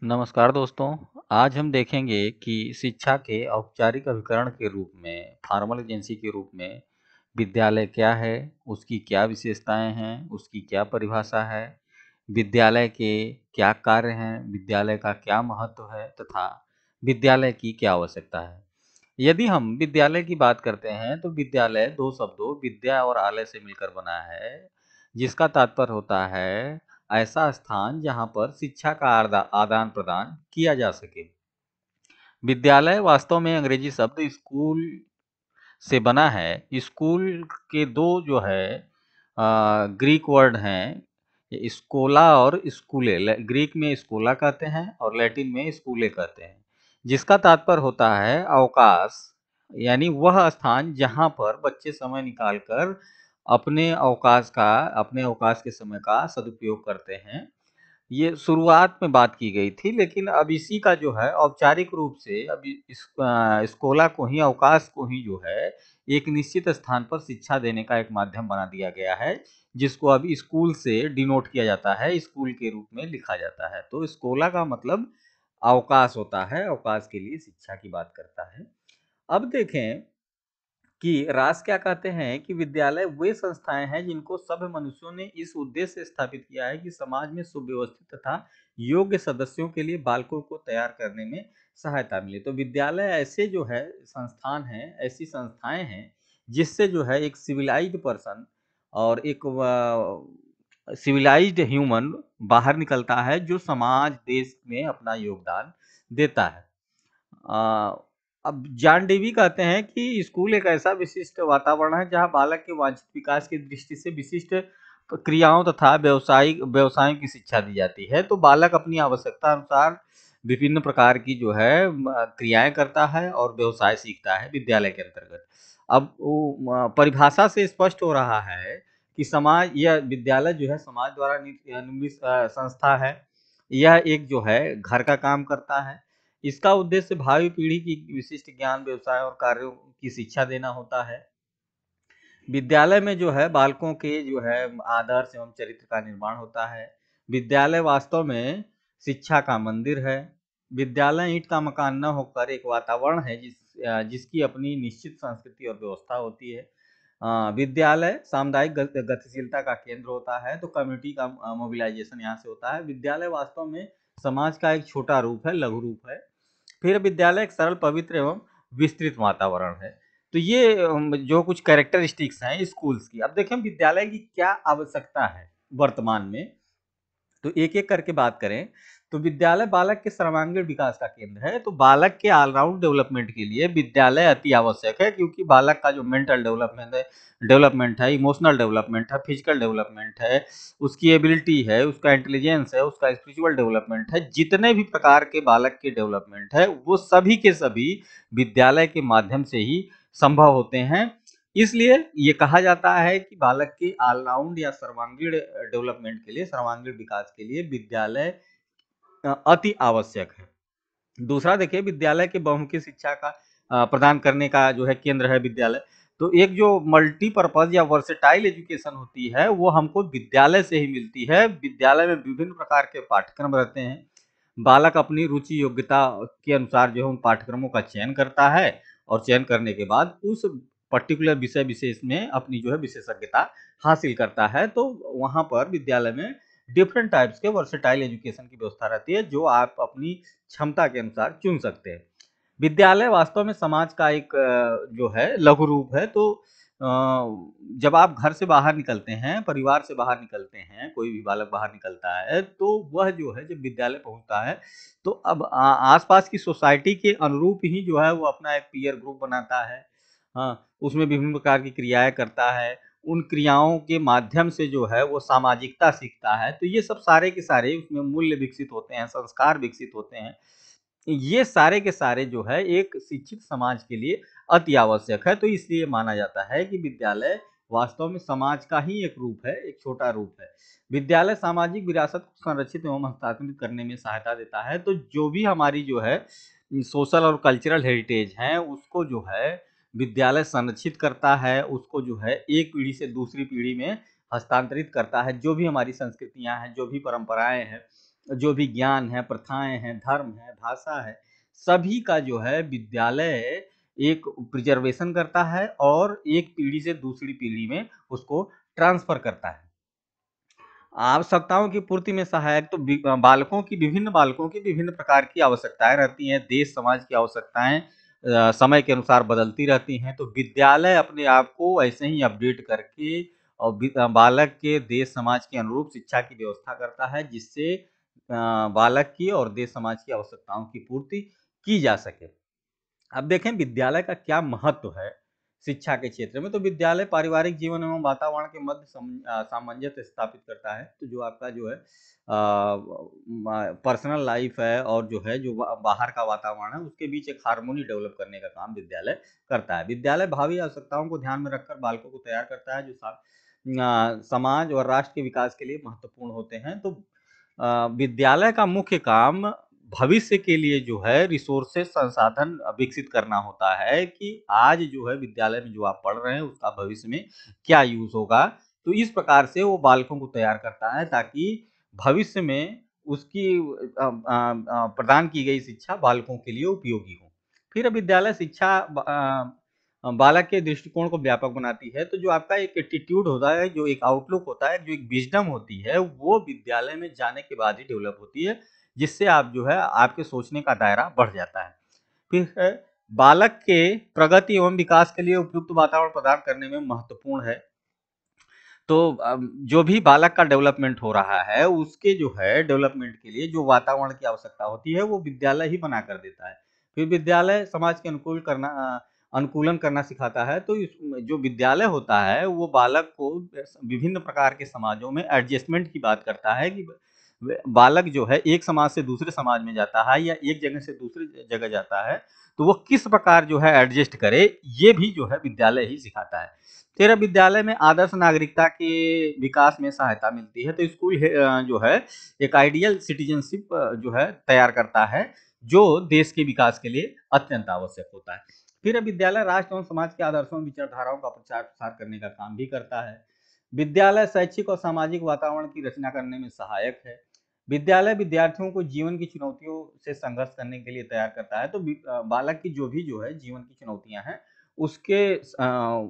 नमस्कार दोस्तों। आज हम देखेंगे कि शिक्षा के औपचारिक अभिकरण के रूप में फॉर्मल एजेंसी के रूप में विद्यालय क्या है, उसकी क्या विशेषताएं हैं, उसकी क्या परिभाषा है, विद्यालय के क्या कार्य हैं, विद्यालय का क्या महत्व है तथा विद्यालय की क्या आवश्यकता है। यदि हम विद्यालय की बात करते हैं तो विद्यालय दो शब्दों विद्या और आलय से मिलकर बना है, जिसका तात्पर्य होता है ऐसा स्थान जहां पर शिक्षा का आदान प्रदान किया जा सके। विद्यालय वास्तव में अंग्रेजी शब्द स्कूल से बना है। स्कूल के दो जो है ग्रीक वर्ड हैं, स्कोला और स्कूले। ग्रीक में स्कोला कहते हैं और लैटिन में स्कूले कहते हैं, जिसका तात्पर्य होता है अवकाश, यानी वह स्थान जहां पर बच्चे समय निकालकर अपने अवकाश के समय का सदुपयोग करते हैं। ये शुरुआत में बात की गई थी, लेकिन अब इसी का जो है औपचारिक रूप से अभी स्कोला को ही, अवकाश को ही जो है एक निश्चित स्थान पर शिक्षा देने का एक माध्यम बना दिया गया है, जिसको अब स्कूल से डिनोट किया जाता है, स्कूल के रूप में लिखा जाता है। तो स्कोला का मतलब अवकाश होता है, अवकाश के लिए शिक्षा की बात करता है। अब देखें कि रास क्या कहते हैं कि विद्यालय वे संस्थाएं हैं जिनको सभ्य मनुष्यों ने इस उद्देश्य से स्थापित किया है कि समाज में सुव्यवस्थित तथा योग्य सदस्यों के लिए बालकों को तैयार करने में सहायता मिले। तो विद्यालय ऐसे जो है संस्थान हैं, ऐसी संस्थाएं हैं जिससे जो है एक सिविलाइज्ड पर्सन और एक सिविलाइज्ड ह्यूमन बाहर निकलता है, जो समाज देश में अपना योगदान देता है। अ, अब जॉन डेवी कहते हैं कि स्कूल एक ऐसा विशिष्ट वातावरण है जहां बालक के वांछित विकास की दृष्टि से विशिष्ट क्रियाओं तथा व्यवसायों की शिक्षा दी जाती है। तो बालक अपनी आवश्यकता अनुसार विभिन्न प्रकार की जो है क्रियाएं करता है और व्यवसाय सीखता है विद्यालय के अंतर्गत। अब वो परिभाषा से स्पष्ट हो रहा है कि समाज, यह विद्यालय जो है समाज द्वारा निर्मित संस्था है। यह एक जो है घर का काम करता है। इसका उद्देश्य भावी पीढ़ी की विशिष्ट ज्ञान, व्यवसाय और कार्यों की शिक्षा देना होता है। विद्यालय में जो है बालकों के जो है आदर्श एवं चरित्र का निर्माण होता है। विद्यालय वास्तव में शिक्षा का मंदिर है। विद्यालय ईंट का मकान न होकर एक वातावरण है जिसकी अपनी निश्चित संस्कृति और व्यवस्था होती है। विद्यालय सामुदायिक गतिशीलता का केंद्र होता है, तो कम्युनिटी का मोबिलाइजेशन यहाँ से होता है। विद्यालय वास्तव में समाज का एक छोटा रूप है, लघु रूप है। फिर विद्यालय एक सरल, पवित्र एवं विस्तृत वातावरण है। तो ये जो कुछ कैरेक्टरिस्टिक्स हैं स्कूल्स की। अब देखें विद्यालय की क्या आवश्यकता है वर्तमान में, तो एक-एक करके बात करें, तो विद्यालय बालक के सर्वांगीण विकास का केंद्र है। तो बालक के ऑलराउंड डेवलपमेंट के लिए विद्यालय अति आवश्यक है, क्योंकि बालक का जो मेंटल डेवलपमेंट है, इमोशनल डेवलपमेंट है, फिजिकल डेवलपमेंट है, उसकी एबिलिटी है, उसका इंटेलिजेंस है, उसका स्पिरिचुअल डेवलपमेंट है, जितने भी प्रकार के बालक के डेवलपमेंट है, वो सभी के सभी विद्यालय के माध्यम से ही संभव होते हैं। इसलिए ये कहा जाता है कि बालक की ऑलराउंड या सर्वांगीण डेवलपमेंट के लिए, सर्वांगीण विकास के लिए विद्यालय अति आवश्यक है। दूसरा देखिए, विद्यालय के बहुमुखी शिक्षा का प्रदान करने का जो है केंद्र है विद्यालय। तो एक जो मल्टीपर्पज या वर्सेटाइल एजुकेशन होती है, वो हमको विद्यालय से ही मिलती है। विद्यालय में विभिन्न प्रकार के पाठ्यक्रम रहते हैं। बालक अपनी रुचि योग्यता के अनुसार जो है उन पाठ्यक्रमों का चयन करता है, और चयन करने के बाद उस पर्टिकुलर विषय विशेष में अपनी जो है विशेषज्ञता हासिल करता है। तो वहाँ पर विद्यालय में डिफरेंट टाइप्स के वर्सेटाइल एजुकेशन की व्यवस्था रहती है, जो आप अपनी क्षमता के अनुसार चुन सकते हैं। विद्यालय वास्तव में समाज का एक जो है लघु रूप है। तो जब आप घर से बाहर निकलते हैं, परिवार से बाहर निकलते हैं, कोई भी बालक बाहर निकलता है, तो वह जो है जब विद्यालय पहुंचता है, तो अब आसपास की सोसाइटी के अनुरूप ही जो है वो अपना एक पीयर ग्रुप बनाता है। हाँ, उसमें विभिन्न प्रकार की क्रियाएं करता है। उन क्रियाओं के माध्यम से जो है वो सामाजिकता सीखता है। तो ये सब सारे के सारे उसमें मूल्य विकसित होते हैं, संस्कार विकसित होते हैं। ये सारे के सारे जो है एक शिक्षित समाज के लिए अति आवश्यक है। तो इसलिए माना जाता है कि विद्यालय वास्तव में समाज का ही एक रूप है, एक छोटा रूप है। विद्यालय सामाजिक विरासत को संरक्षित एवं हस्तांतरित करने में सहायता देता है। तो जो भी हमारी जो है सोशल और कल्चरल हेरिटेज है, उसको जो है विद्यालय संरक्षित करता है, उसको जो है एक पीढ़ी से दूसरी पीढ़ी में हस्तांतरित करता है। जो भी हमारी संस्कृतियां हैं, जो भी परंपराएं हैं, जो भी ज्ञान है, प्रथाएँ हैं, धर्म है, भाषा है, सभी का जो है विद्यालय एक प्रिजर्वेशन करता है और एक पीढ़ी से दूसरी पीढ़ी में उसको ट्रांसफ़र करता है। आवश्यकताओं की पूर्ति में सहायक तो बालकों की विभिन्न प्रकार की आवश्यकताएँ रहती हैं, देश समाज की आवश्यकताएँ समय के अनुसार बदलती रहती हैं, तो विद्यालय अपने आप को ऐसे ही अपडेट करके और बालक के देश समाज के अनुरूप शिक्षा की व्यवस्था करता है, जिससे बालक की और देश समाज की आवश्यकताओं की पूर्ति की जा सके। अब देखें विद्यालय का क्या महत्व है शिक्षा के क्षेत्र में, तो विद्यालय पारिवारिक जीवन एवं वातावरण के मध्य सामंजस्य स्थापित करता है। तो जो आपका जो है पर्सनल लाइफ है और जो है जो बाहर का वातावरण है उसके बीच एक हार्मोनी डेवलप करने का काम विद्यालय करता है। विद्यालय भावी आवश्यकताओं को ध्यान में रखकर बालकों को तैयार करता है जो समाज और राष्ट्र के विकास के लिए महत्वपूर्ण होते हैं। तो विद्यालय का मुख्य काम भविष्य के लिए जो है रिसोर्सेस संसाधन विकसित करना होता है कि आज जो है विद्यालय में जो आप पढ़ रहे हैं उसका भविष्य में क्या यूज होगा। तो इस प्रकार से वो बालकों को तैयार करता है ताकि भविष्य में उसकी प्रदान की गई शिक्षा बालकों के लिए उपयोगी हो। फिर विद्यालय शिक्षा बालक के दृष्टिकोण को व्यापक बनाती है। तो जो आपका एक एटीट्यूड होता है, जो एक आउटलुक होता है, जो एक विजडम होती है, वो विद्यालय में जाने के बाद ही डेवलप होती है, जिससे आप जो है आपके सोचने का दायरा बढ़ जाता है। फिर है बालक के प्रगति एवं विकास के लिए उपयुक्त वातावरण प्रदान करने में महत्वपूर्ण है। तो जो भी बालक का डेवलपमेंट हो रहा है, उसके जो है डेवलपमेंट के लिए जो वातावरण की आवश्यकता होती है, वो विद्यालय ही बना कर देता है। फिर विद्यालय समाज के अनुकूलन करना सिखाता है। तो इस जो विद्यालय होता है, वो बालक को विभिन्न प्रकार के समाजों में एडजस्टमेंट की बात करता है कि बालक जो है एक समाज से दूसरे समाज में जाता है या एक जगह से दूसरी जगह जाता है, तो वो किस प्रकार जो है एडजस्ट करे, ये भी जो है विद्यालय ही सिखाता है। फिर विद्यालय में आदर्श नागरिकता के विकास में सहायता मिलती है। तो स्कूल जो है एक आइडियल सिटीजनशिप जो है तैयार करता है, जो देश के विकास के लिए अत्यंत आवश्यक होता है। फिर विद्यालय राष्ट्र एवं समाज के आदर्शों विचारधाराओं का प्रचार प्रसार करने का काम भी करता है। विद्यालय शैक्षिक और सामाजिक वातावरण की रचना करने में सहायक है। विद्यालय विद्यार्थियों को जीवन की चुनौतियों से संघर्ष करने के लिए तैयार करता है। तो बालक की जो है जीवन की चुनौतियां हैं, उसके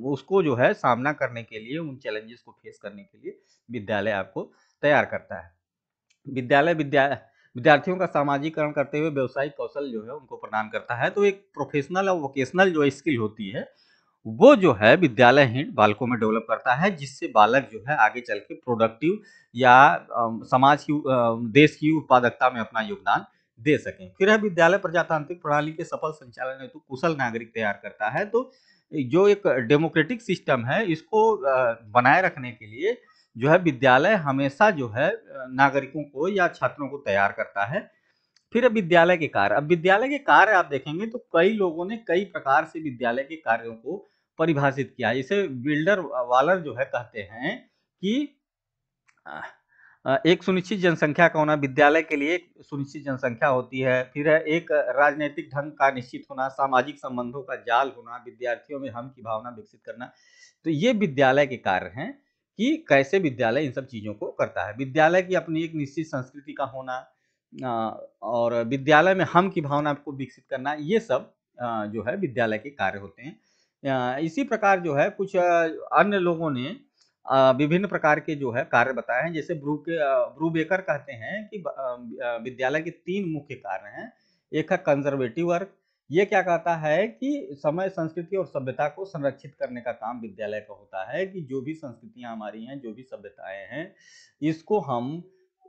उसको जो है सामना करने के लिए, उन चैलेंजेस को फेस करने के लिए विद्यालय आपको तैयार करता है। विद्यालय विद्यार्थियों का सामाजिकरण करते हुए व्यावसायिक कौशल जो है उनको प्रदान करता है। तो एक प्रोफेशनल और वोकेशनल जो स्किल होती है, वो जो है विद्यालय ही बालकों में डेवलप करता है, जिससे बालक जो है आगे चल के प्रोडक्टिव या समाज की देश की उत्पादकता में अपना योगदान दे सकें। फिर है विद्यालय प्रजातांत्रिक प्रणाली के सफल संचालन हेतु कुशल नागरिक तैयार करता है। तो जो एक डेमोक्रेटिक सिस्टम है, इसको बनाए रखने के लिए जो है विद्यालय हमेशा जो है नागरिकों को या छात्रों को तैयार करता है। फिर विद्यालय के कार्य, अब विद्यालय के कार्य आप देखेंगे तो कई लोगों ने कई प्रकार से विद्यालय के कार्यों को परिभाषित किया है। इसे बिल्डर वालर जो है कहते हैं कि एक सुनिश्चित जनसंख्या का होना, विद्यालय के लिए एक सुनिश्चित जनसंख्या होती है। फिर है एक राजनीतिक ढंग का निश्चित होना, सामाजिक संबंधों का जाल होना, विद्यार्थियों में हम की भावना विकसित करना। तो ये विद्यालय के कार्य हैं कि कैसे विद्यालय इन सब चीजों को करता है। विद्यालय की अपनी एक निश्चित संस्कृति का होना और विद्यालय में हम की भावना को विकसित करना, ये सब जो है विद्यालय के कार्य होते हैं। इसी प्रकार जो है कुछ अन्य लोगों ने विभिन्न प्रकार के जो है कार्य बताए हैं। जैसे ब्रूबेकर कहते हैं कि विद्यालय के 3 मुख्य कार्य हैं। एक है कंजर्वेटिव वर्क, ये क्या कहता है कि समय, संस्कृति और सभ्यता को संरक्षित करने का काम विद्यालय का होता है कि जो भी संस्कृतियां हमारी हैं, जो भी सभ्यताएं हैं, इसको हम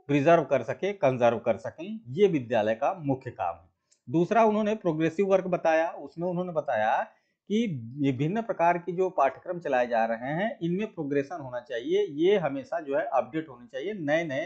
प्रिजर्व कर सकें, कंजर्व कर सकें, ये विद्यालय का मुख्य काम है। दूसरा उन्होंने प्रोग्रेसिव वर्क बताया, उसमें उन्होंने बताया कि विभिन्न प्रकार की जो पाठ्यक्रम चलाए जा रहे हैं, इनमें प्रोग्रेशन होना चाहिए, ये हमेशा जो है अपडेट होने चाहिए, नए नए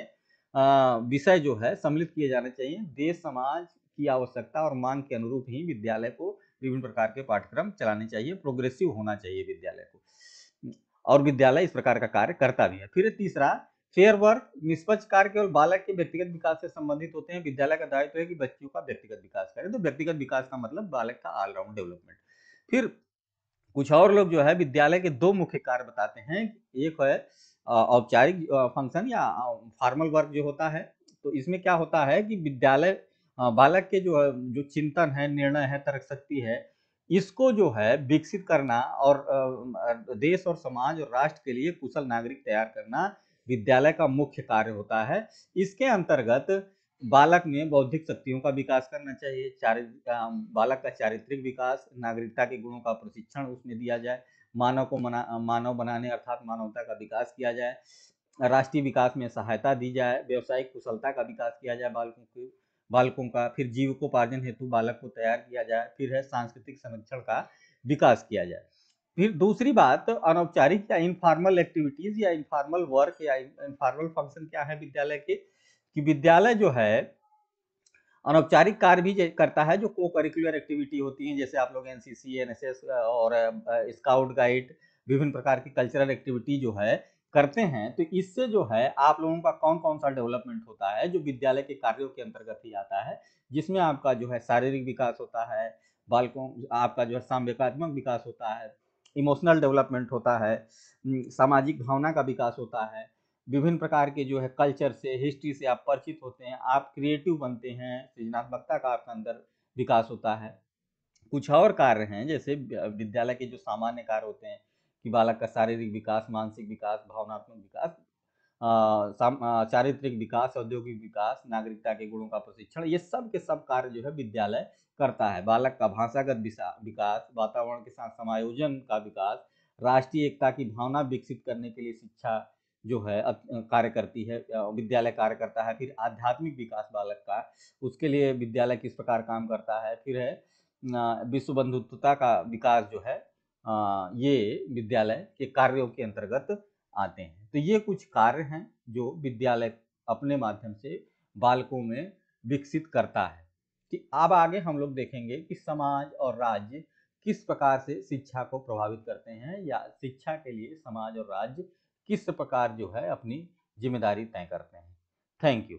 विषय जो है सम्मिलित किए जाने चाहिए। देश समाज की आवश्यकता और मांग के अनुरूप ही विद्यालय को विभिन्न प्रकार के पाठ्यक्रम चलाने चाहिए, प्रोग्रेसिव होना चाहिए विद्यालय को, और विद्यालय इस प्रकार का कार्य करता भी है। फिर तीसरा फेयर वर्क, निष्पक्ष कार्य केवल बालक के व्यक्तिगत विकास से संबंधित होते हैं। विद्यालय का दायित्व है कि बच्चों का व्यक्तिगत विकास करे। तो व्यक्तिगत विकास का मतलब बालक का ऑलराउंड डेवलपमेंट। फिर कुछ और लोग जो है विद्यालय के 2 मुख्य कार्य बताते हैं। एक है औपचारिक फंक्शन या फॉर्मल वर्क जो होता है, तो इसमें क्या होता है कि विद्यालय बालक के जो चिंतन है, निर्णय है, तर्क शक्ति है, इसको जो है विकसित करना और देश और समाज और राष्ट्र के लिए कुशल नागरिक तैयार करना विद्यालय का मुख्य कार्य होता है। इसके अंतर्गत बालक में बौद्धिक शक्तियों का विकास करना चाहिए, बालक का चारित्रिक विकास, नागरिकता के गुणों का प्रशिक्षण उसमें दिया जाए, मानव बनाने अर्थात मानवता का विकास किया जाए, राष्ट्रीय विकास में सहायता दी जाए, व्यवसायिक कुशलता का विकास किया जाए बालकों का, फिर जीविकोपार्जन हेतु बालक को तैयार किया जाए, फिर है सांस्कृतिक संरक्षण का विकास किया जाए। फिर दूसरी बात, अनौपचारिक या इनफॉर्मल एक्टिविटीज या इनफॉर्मल वर्क या इनफॉर्मल फंक्शन क्या है विद्यालय के, कि विद्यालय जो है अनौपचारिक कार्य भी करता है, जो को करिकुलर एक्टिविटी होती हैं, जैसे आप लोग एनसीसी, एनएसएस और स्काउट गाइड, विभिन्न प्रकार की कल्चरल एक्टिविटी जो है करते हैं। तो इससे जो है आप लोगों का कौन कौन सा डेवलपमेंट होता है, जो विद्यालय के कार्यों के अंतर्गत ही आता है, जिसमें आपका जो है शारीरिक विकास होता है, बालकों आपका जो है साम्यकात्मक विकास होता है, इमोशनल डेवलपमेंट होता है, सामाजिक भावना का विकास होता है, विभिन्न प्रकार के जो है कल्चर से, हिस्ट्री से आप परिचित होते हैं, आप क्रिएटिव बनते हैं, सृजनात्मकता का आपके अंदर विकास होता है। कुछ और कार्य हैं, जैसे विद्यालय के जो सामान्य कार्य होते हैं कि बालक का शारीरिक विकास, मानसिक विकास, भावनात्मक विकास, चारित्रिक विकास, औद्योगिक विकास, नागरिकता के गुणों का प्रशिक्षण, ये सब के सब कार्य जो है विद्यालय करता है। बालक का भाषागत विकास, वातावरण के साथ समायोजन का विकास, राष्ट्रीय एकता की भावना विकसित करने के लिए शिक्षा जो है कार्य करती है, विद्यालय कार्य करता है। फिर आध्यात्मिक विकास बालक का, उसके लिए विद्यालय किस प्रकार काम करता है। फिर है विश्व बंधुत्वता का विकास जो है, ये विद्यालय के कार्यों के अंतर्गत आते हैं। तो ये कुछ कार्य हैं जो विद्यालय अपने माध्यम से बालकों में विकसित करता है। कि अब आगे हम लोग देखेंगे कि समाज और राज्य किस प्रकार से शिक्षा को प्रभावित करते हैं, या शिक्षा के लिए समाज और राज्य किस प्रकार जो है अपनी जिम्मेदारी तय करते हैं। Thank you.